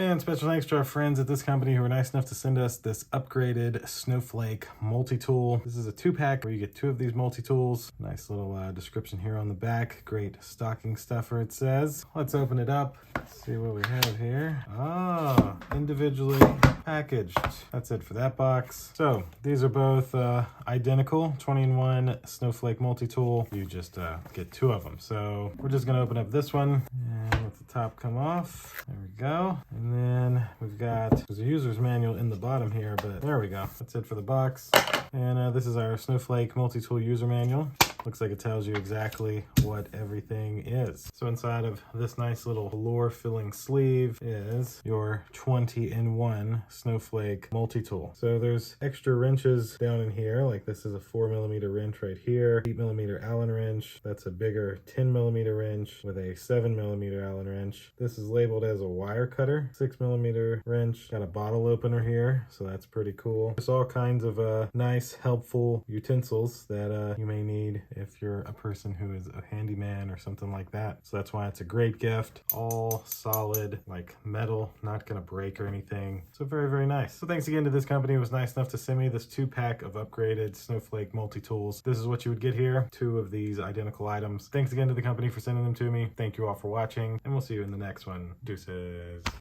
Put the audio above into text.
And special thanks to our friends at this company who were nice enough to send us this upgraded Snowflake multi-tool. This is a 2-pack where you get 2 of these multi-tools. Nice little description here on the back. Great stocking stuffer, it says. Let's open it up. Let's see what we have here. Ah, individually packaged. That's it for that box. So these are both identical 20-in-1 Snowflake multi-tool. You just get 2 of them. So we're just gonna open up this one and let the top come off. There we go. And then we've got, there's a user's manual in the bottom here, but there we go. That's it for the box. And this is our Snowflake multi-tool user manual. Looks like it tells you exactly what everything is. So inside of this nice little velour-filling sleeve is your 20-in-1 Snowflake multi-tool. So there's extra wrenches down in here, like this is a 4mm wrench right here, 8mm Allen wrench. That's a bigger 10mm wrench with a 7mm Allen wrench. This is labeled as a wire cutter, 6mm wrench. Got a bottle opener here, so that's pretty cool. There's all kinds of nice, helpful utensils that you may need if you're a person who is a handyman or something like that. So that's why it's a great gift. All solid, like metal, not gonna break or anything. So very, very nice. So thanks again to this company. It was nice enough to send me this 2-pack of upgraded Snowflake multi-tools. This is what you would get here, 2 of these identical items. Thanks again to the company for sending them to me. Thank you all for watching, and we'll see you in the next one. Deuces.